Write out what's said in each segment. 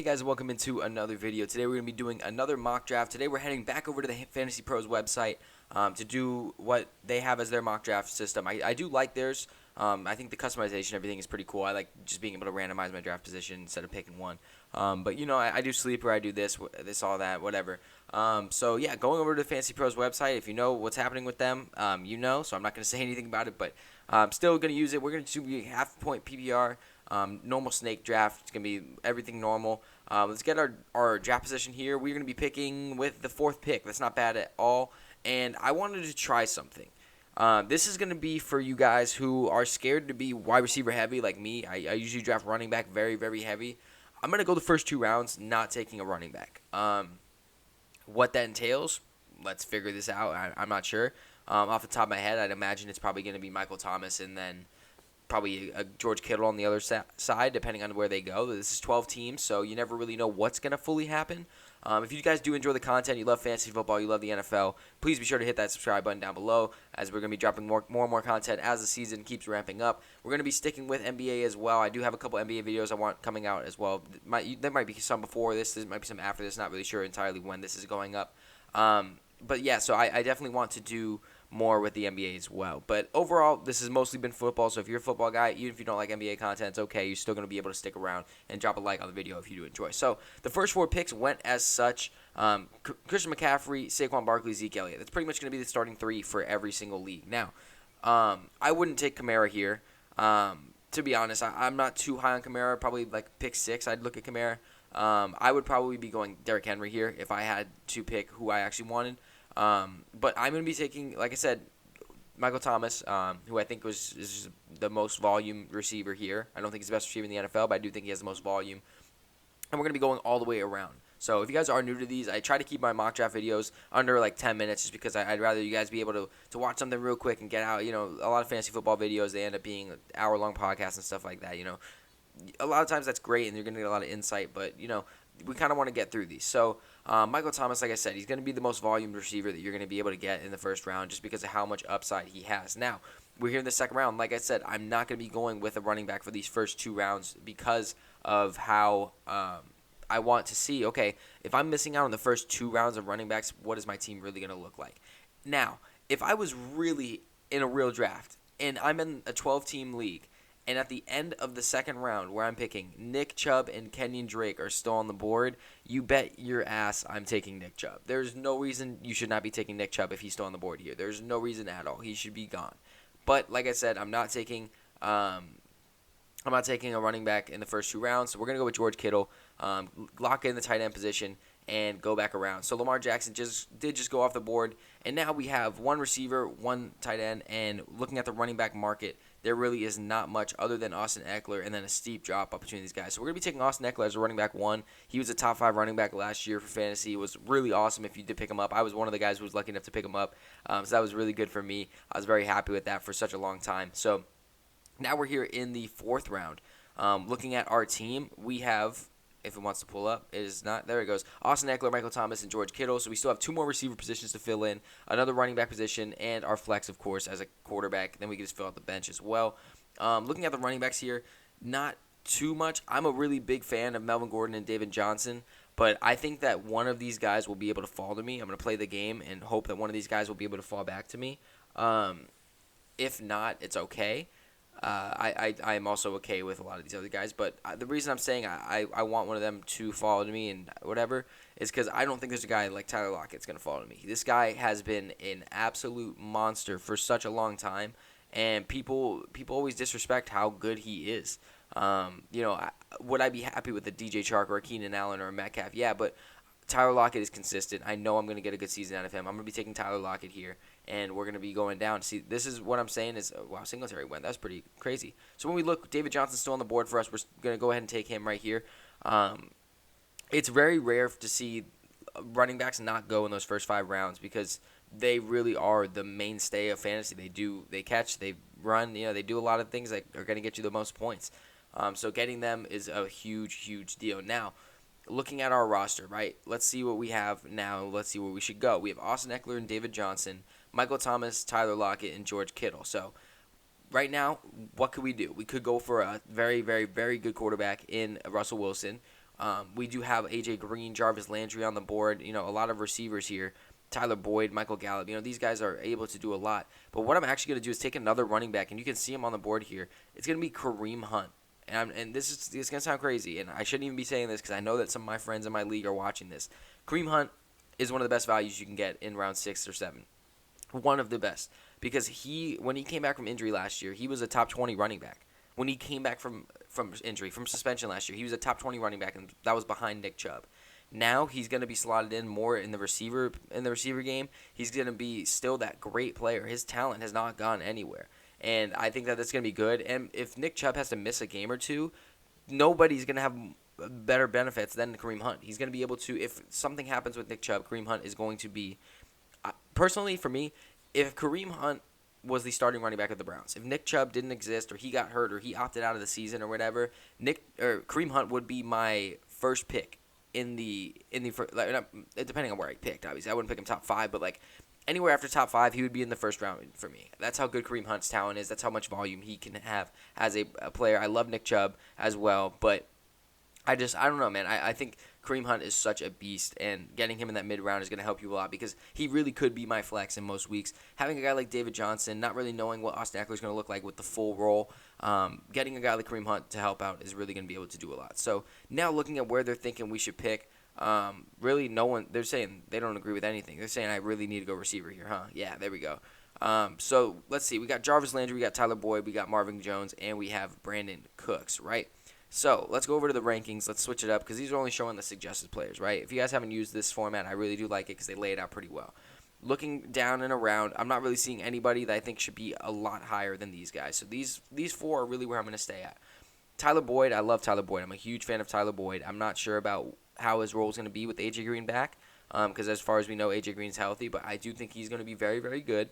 Hey guys, welcome into another video. Today we're going to be doing another mock draft. Today we're heading back over to the Fantasypros website to do what they have as their mock draft system. I do like theirs. I think the customization, everything is pretty cool. I like just being able to randomize my draft position instead of picking one. But you know, I do sleeper, I do this, all that, whatever. So yeah, going over to the Fantasypros website. If you know what's happening with them, you know. So I'm not going to say anything about it, but I'm still going to use it. We're going to do half-point PPR. Normal snake draft. It's going to be everything normal. Let's get our draft position here. We're going to be picking with the 4th pick. That's not bad at all. And I wanted to try something. This is going to be for you guys who are scared to be wide receiver heavy like me. I usually draft running back very, very heavy. I'm going to go the first 2 rounds not taking a running back. What that entails, let's figure this out. I'm not sure. Off the top of my head, I'd imagine it's probably going to be Michael Thomas and then probably a George Kittle on the other side, depending on where they go. This is 12 teams, so you never really know what's going to fully happen. If you guys do enjoy the content, you love fantasy football, you love the NFL, please be sure to hit that subscribe button down below, as we're going to be dropping more and more content as the season keeps ramping up. We're going to be sticking with NBA as well. I do have a couple NBA videos I want coming out as well. There might be some before this. There might be some after this. Not really sure entirely when this is going up. But yeah, so I definitely want to do more with the NBA as well. But overall, this has mostly been football, so if you're a football guy, even if you don't like NBA content, it's okay. You're still going to be able to stick around and drop a like on the video if you do enjoy. So the first 4 picks went as such. Christian McCaffrey, Saquon Barkley, Zeke Elliott. That's pretty much going to be the starting 3 for every single league. Now, I wouldn't take Kamara here. To be honest, I'm not too high on Kamara. Probably like pick 6, I'd look at Kamara. I would probably be going Derrick Henry here if I had to pick who I actually wanted. But I'm going to be taking, like I said, Michael Thomas, who I think is the most volume receiver here. I don't think he's the best receiver in the NFL, but I do think he has the most volume. And we're going to be going all the way around. So if you guys are new to these, I try to keep my mock draft videos under like 10 minutes just because I'd rather you guys be able to watch something real quick and get out. You know, a lot of fantasy football videos, they end up being hour-long podcasts and stuff like that, you know. A lot of times that's great and you're going to get a lot of insight, but, you know, we kind of want to get through these. So Michael Thomas, like I said, he's going to be the most volume receiver that you're going to be able to get in the first round just because of how much upside he has. Now, we're here in the second round. Like I said, I'm not going to be going with a running back for these first 2 rounds because of how I want to see, okay, if I'm missing out on the first 2 rounds of running backs, what is my team really going to look like? Now, if I was really in a real draft and I'm in a 12-team league, and at the end of the second round, where I'm picking Nick Chubb and Kenyon Drake are still on the board, you bet your ass I'm taking Nick Chubb. There's no reason you should not be taking Nick Chubb if he's still on the board here. There's no reason at all. He should be gone. But like I said, I'm not taking a running back in the first 2 rounds. So we're gonna go with George Kittle, lock in the tight end position, and go back around. So Lamar Jackson did just go off the board, and now we have 1 receiver, 1 tight end, and looking at the running back market, there really is not much other than Austin Eckler and then a steep drop up between these guys. So we're going to be taking Austin Eckler as a running back 1. He was a top 5 running back last year for fantasy. It was really awesome if you did pick him up. I was one of the guys who was lucky enough to pick him up, so that was really good for me. I was very happy with that for such a long time. So now we're here in the 4th round. Looking at our team, we have, if it wants to pull up, it is not. There it goes. Austin Eckler, Michael Thomas, and George Kittle. So we still have 2 more receiver positions to fill in, another running back position, and our flex, of course, as a quarterback. Then we can just fill out the bench as well. Looking at the running backs here, not too much. I'm a really big fan of Melvin Gordon and David Johnson, but I think that one of these guys will be able to fall to me. I'm going to play the game and hope that one of these guys will be able to fall back to me. If not, it's okay. I am also okay with a lot of these other guys, but the reason I'm saying I want one of them to fall to me and whatever is because I don't think there's a guy like Tyler Lockett's going to fall to me. This guy has been an absolute monster for such a long time, and people always disrespect how good he is. You know, would I be happy with a DJ Chark or a Keenan Allen or a Metcalf? Yeah, but Tyler Lockett is consistent. I know I'm going to get a good season out of him. I'm going to be taking Tyler Lockett here, and we're going to be going down. See, this is what I'm saying is, wow, Singletary went. That's pretty crazy. So when we look, David Johnson's still on the board for us. We're going to go ahead and take him right here. It's very rare to see running backs not go in those first 5 rounds because they really are the mainstay of fantasy. They catch, they run, you know, they do a lot of things that are going to get you the most points. So getting them is a huge, huge deal. Now, looking at our roster, right, let's see what we have now. Let's see where we should go. We have Austin Eckler and David Johnson, Michael Thomas, Tyler Lockett, and George Kittle. So right now, what could we do? We could go for a very, very, very good quarterback in Russell Wilson. We do have A.J. Green, Jarvis Landry on the board. A lot of receivers here. Tyler Boyd, Michael Gallup. These guys are able to do a lot. But what I'm actually going to do is take another running back, and you can see him on the board here. It's going to be Kareem Hunt. And this is going to sound crazy, and I shouldn't even be saying this because I know that some of my friends in my league are watching this. Kareem Hunt is one of the best values you can get in round 6 or 7. One of the best. Because when he came back from injury last year, he was a top 20 running back. When he came back from injury, from suspension last year, he was a top 20 running back, and that was behind Nick Chubb. Now he's going to be slotted in more in the receiver game. He's going to be still that great player. His talent has not gone anywhere. And I think that that's going to be good. And if Nick Chubb has to miss a game or two, nobody's going to have better benefits than Kareem Hunt. He's going to be able to, if something happens with Nick Chubb, Kareem Hunt is going to be, personally for me, if Kareem Hunt was the starting running back of the Browns, if Nick Chubb didn't exist or he got hurt or he opted out of the season or whatever, Kareem Hunt would be my first pick in the depending on where I picked. Obviously, I wouldn't pick him top 5, but anywhere after top 5, he would be in the first round for me. That's how good Kareem Hunt's talent is. That's how much volume he can have as a player. I love Nick Chubb as well, but I don't know, man. I think Kareem Hunt is such a beast, and getting him in that mid-round is going to help you a lot because he really could be my flex in most weeks. Having a guy like David Johnson, not really knowing what Austin Eckler is going to look like with the full role, getting a guy like Kareem Hunt to help out is really going to be able to do a lot. So now looking at where they're thinking we should pick, really no one, they're saying they don't agree with anything. They're saying I really need to go receiver here, huh? Yeah, there we go. So let's see. We got Jarvis Landry, we got Tyler Boyd, we got Marvin Jones, and we have Brandon Cooks, right? So let's go over to the rankings. Let's switch it up because these are only showing the suggested players, right? If you guys haven't used this format, I really do like it because they lay it out pretty well. Looking down and around, I'm not really seeing anybody that I think should be a lot higher than these guys. So these 4 are really where I'm going to stay at. Tyler Boyd, I love Tyler Boyd. I'm a huge fan of Tyler Boyd. I'm not sure about how his role is going to be with A.J. Green back because as far as we know, A.J. Green's healthy, but I do think he's going to be very, very good.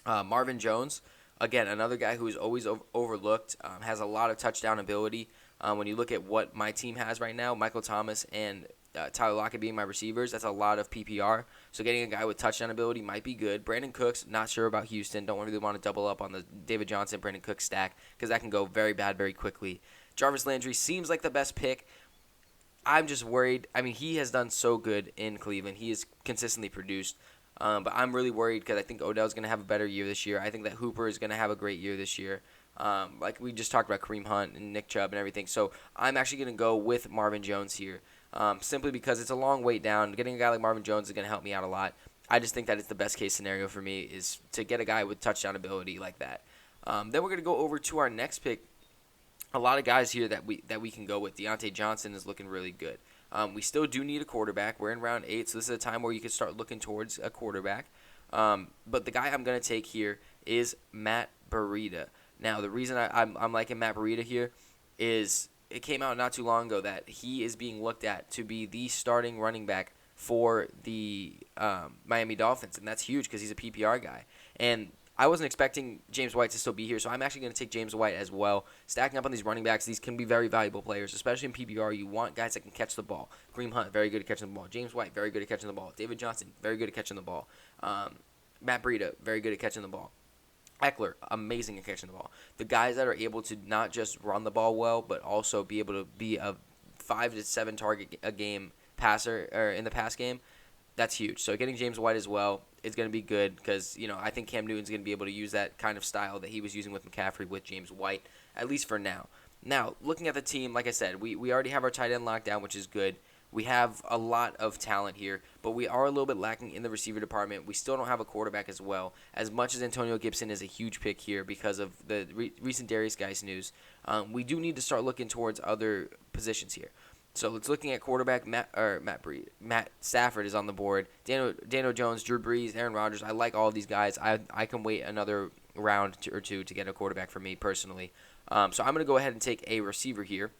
Marvin Jones, again, another guy who is always overlooked, has a lot of touchdown ability. When you look at what my team has right now, Michael Thomas and Tyler Lockett being my receivers, that's a lot of PPR. So getting a guy with touchdown ability might be good. Brandon Cooks, not sure about Houston. Don't really want to double up on the David Johnson, Brandon Cooks stack because that can go very bad very quickly. Jarvis Landry seems like the best pick. I'm just worried. I mean, he has done so good in Cleveland. He has consistently produced. But I'm really worried because I think Odell's going to have a better year this year. I think that Hooper is going to have a great year this year. Like we just talked about Kareem Hunt and Nick Chubb and everything. So I'm actually going to go with Marvin Jones here simply because it's a long wait down. Getting a guy like Marvin Jones is going to help me out a lot. I just think that it's the best case scenario for me is to get a guy with touchdown ability like that. Then we're going to go over to our next pick. A lot of guys here that we can go with. Deontay Johnson is looking really good. We still do need a quarterback. We're in round 8, so this is a time where you can start looking towards a quarterback. But the guy I'm going to take here is Matt Burrita. Now, the reason I'm liking Matt Burrita here is it came out not too long ago that he is being looked at to be the starting running back for the Miami Dolphins, and that's huge because he's a PPR guy. And I wasn't expecting James White to still be here, so I'm actually going to take James White as well. Stacking up on these running backs, these can be very valuable players, especially in PPR. You want guys that can catch the ball. Kareem Hunt, very good at catching the ball. James White, very good at catching the ball. David Johnson, very good at catching the ball. Matt Burrita, very good at catching the ball. Eckler, amazing at catching the ball. The guys that are able to not just run the ball well, but also be able to be a 5 to 7 target a game passer or in the pass game, that's huge. So getting James White as well is going to be good because, I think Cam Newton's going to be able to use that kind of style that he was using with McCaffrey with James White, at least for now. Now, looking at the team, like I said, we already have our tight end locked down, which is good. We have a lot of talent here, but we are a little bit lacking in the receiver department. We still don't have a quarterback as well. As much as Antonio Gibson is a huge pick here because of the recent Darius Geis news, we do need to start looking towards other positions here. So let's looking at quarterback. Matt Stafford is on the board. Daniel Jones, Drew Brees, Aaron Rodgers. I like all of these guys. I can wait another round or two to get a quarterback for me personally. So I'm going to go ahead and take a receiver here.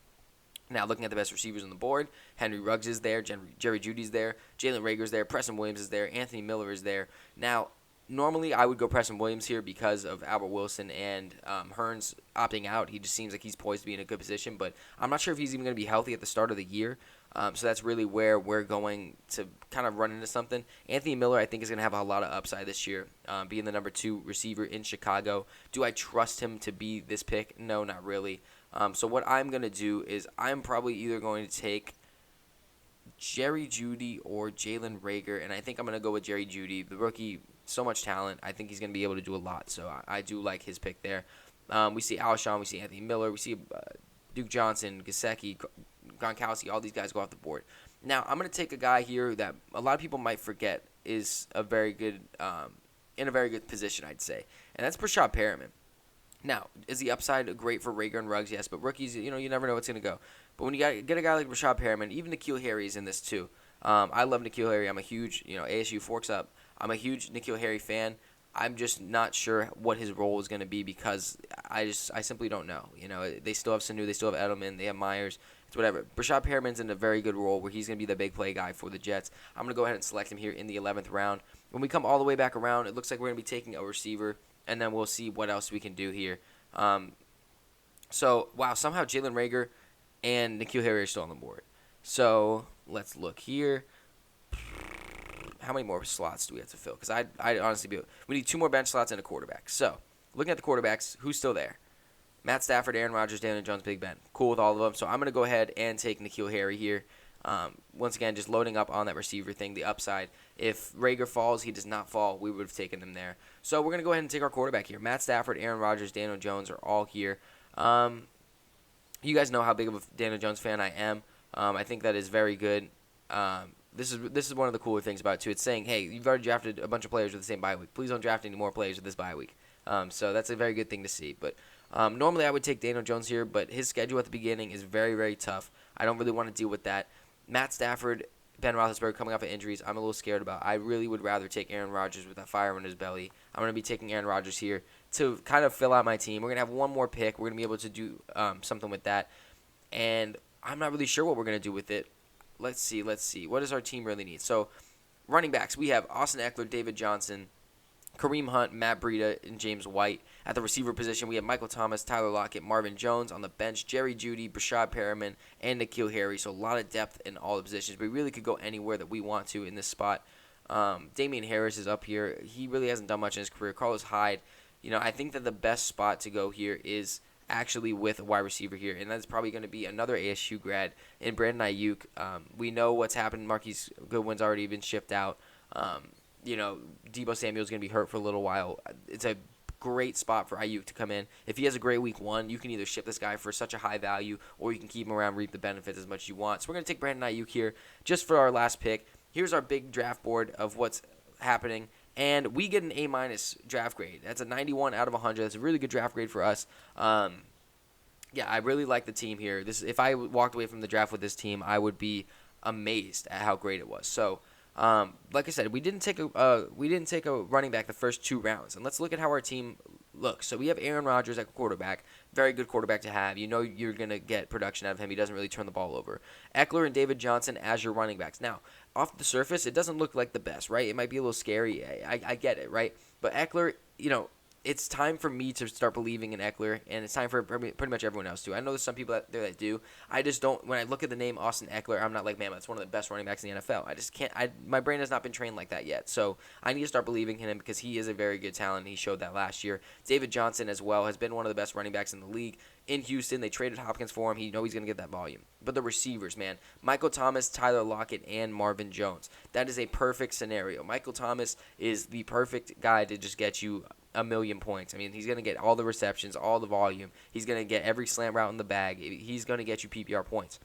Now, looking at the best receivers on the board, Henry Ruggs is there, Jerry Jeudy's there, Jalen Reagor's there, Preston Williams is there, Anthony Miller is there. Now, normally I would go Preston Williams here because of Albert Wilson and Hearns opting out. He just seems like he's poised to be in a good position, but I'm not sure if he's even going to be healthy at the start of the year. So that's really where we're going to kind of run into something. Anthony Miller, I think, is going to have a lot of upside this year, being the number 2 receiver in Chicago. Do I trust him to be this pick? No, not really. So what I'm going to do is I'm probably either going to take Jerry Jeudy or Jalen Reagor, and I think I'm going to go with Jerry Jeudy. The rookie, so much talent. I think he's going to be able to do a lot, so I do like his pick there. We see Alshon, we see Anthony Miller, we see Duke Johnson, Gesicki, Gronkowski, all these guys go off the board. Now, I'm going to take a guy here that a lot of people might forget is a very good, in a very good position, I'd say, and that's Brashad Perriman. Now, is the upside great for Reagor and Ruggs? Yes, but rookies, you never know what's going to go. But when you get a guy like Brashad Perriman, even N'Keal Harry's in this too. I love N'Keal Harry. I'm a huge, ASU forks up. I'm a huge N'Keal Harry fan. I'm just not sure what his role is going to be because I simply don't know. They still have Sanu, they still have Edelman, they have Myers. It's whatever. Brashad Perriman's in a very good role where he's going to be the big play guy for the Jets. I'm going to go ahead and select him here in the 11th round. When we come all the way back around, it looks like we're going to be taking a receiver, and then we'll see what else we can do here. Wow, somehow Jalen Reagor and N'Keal Harry are still on the board. So, let's look here. How many more slots do we have to fill? Because I honestly, we need 2 more bench slots and a quarterback. So, looking at the quarterbacks, who's still there? Matt Stafford, Aaron Rodgers, Daniel Jones, Big Ben. Cool with all of them. So, I'm going to go ahead and take N'Keal Harry here. Once again, just loading up on that receiver thing, the upside. If Reagor falls, he does not fall, we would have taken him there. So we're going to go ahead and take our quarterback here. Matt Stafford, Aaron Rodgers, Daniel Jones are all here. You guys know how big of a Daniel Jones fan I am. I think that is very good. This is one of the cooler things about it, too. It's saying, hey, you've already drafted a bunch of players with the same bye week. Please don't draft any more players with this bye week. So that's a very good thing to see. But normally I would take Daniel Jones here, but his schedule at the beginning is very, very tough. I don't really want to deal with that. Matt Stafford, Ben Roethlisberger coming off of injuries, I'm a little scared about. I really would rather take Aaron Rodgers with that fire in his belly. I'm going to be taking Aaron Rodgers here to kind of fill out my team. We're going to have one more pick. We're going to be able to do something with that. And I'm not really sure what we're going to do with it. Let's see. What does our team really need? So, running backs, we have Austin Eckler, David Johnson, Kareem Hunt, Matt Burrita, and James White. At the receiver position, we have Michael Thomas, Tyler Lockett, Marvin Jones. On the bench, Jerry Jeudy, Brashad Perriman, and N'Keal Harry. So a lot of depth in all the positions. We really could go anywhere that we want to in this spot. Damien Harris is up here. He really hasn't done much in his career. Carlos Hyde. I think that the best spot to go here is actually with a wide receiver here, and that's probably going to be another ASU grad in Brandon Ayuk. We know what's happened. Marquise Goodwin's already been shipped out. Deebo Samuel's going to be hurt for a little while. It's a great spot for Ayuk to come in. If he has a great week 1, you can either ship this guy for such a high value or you can keep him around, reap the benefits as much as you want. So we're going to take Brandon Ayuk here just for our last pick. Here's our big draft board of what's happening. And we get an A- draft grade. That's a 91 out of 100. That's a really good draft grade for us. I really like the team here. If I walked away from the draft with this team, I would be amazed at how great it was. So, like I said, we didn't take a running back the first 2 rounds. And let's look at how our team looks. So we have Aaron Rodgers at quarterback. Very good quarterback to have. You're going to get production out of him. He doesn't really turn the ball over. Eckler and David Johnson as your running backs. Now, off the surface, it doesn't look like the best, right? It might be a little scary. I get it, right? But Eckler, it's time for me to start believing in Eckler, and it's time for pretty much everyone else to. I know there's some people out there that do. I just don't. When I look at the name Austin Eckler, I'm not like, man, that's one of the best running backs in the NFL. I just can't. My brain has not been trained like that yet. So I need to start believing in him because he is a very good talent. He showed that last year. David Johnson as well has been one of the best running backs in the league. In Houston, they traded Hopkins for him. He's going to get that volume. But the receivers, man, Michael Thomas, Tyler Lockett, and Marvin Jones. That is a perfect scenario. Michael Thomas is the perfect guy to just get you a million points. I mean, he's going to get all the receptions, all the volume. He's going to get every slant route in the bag. He's going to get you PPR points.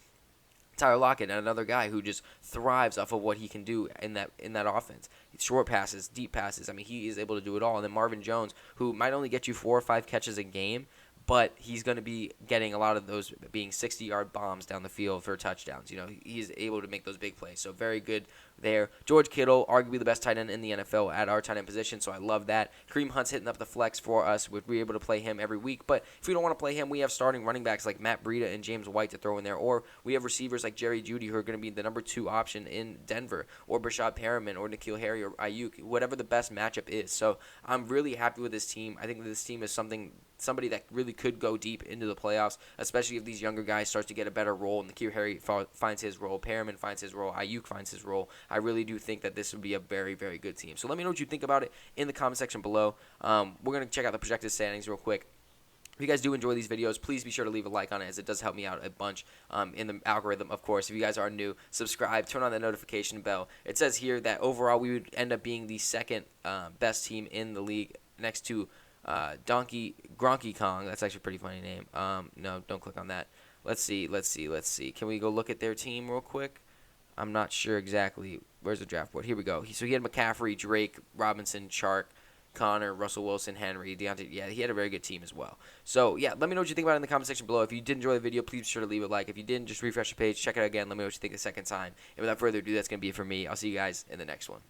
Tyler Lockett, another guy who just thrives off of what he can do in that offense. Short passes, deep passes. I mean, he is able to do it all. And then Marvin Jones, who might only get you 4 or 5 catches a game, but he's going to be getting a lot of those being 60-yard bombs down the field for touchdowns. He's able to make those big plays. So very good there. George Kittle, arguably the best tight end in the NFL at our tight end position, so I love that. Kareem Hunt's hitting up the flex for us. We'd be able to play him every week. But if we don't want to play him, we have starting running backs like Matt Burrita and James White to throw in there. Or we have receivers like Jerry Jeudy who are going to be the number 2 option in Denver. Or Brashad Perriman or N'Keal Harry or Ayuk, whatever the best matchup is. So I'm really happy with this team. I think that this team is somebody that really could go deep into the playoffs, especially if these younger guys start to get a better role and N'Keal Harry finds his role, Perriman finds his role, Ayuk finds his role. I really do think that this would be a very, very good team. So let me know what you think about it in the comment section below. We're going to check out the projected standings real quick. If you guys do enjoy these videos, please be sure to leave a like on it, as it does help me out a bunch in the algorithm, of course. If you guys are new, subscribe, turn on the notification bell. It says here that overall we would end up being the second best team in the league, next to Gronky Kong. That's actually a pretty funny name. No, don't click on that. Let's see. Can we go look at their team real quick? I'm not sure exactly. Where's the draft board? Here we go. So he had McCaffrey, Drake, Robinson, Chark, Connor, Russell Wilson, Henry, Deontay. Yeah, he had a very good team as well. So, yeah, let me know what you think about it in the comment section below. If you did enjoy the video, please be sure to leave a like. If you didn't, just refresh the page, check it out again. Let me know what you think the second time. And without further ado, that's going to be it for me. I'll see you guys in the next one.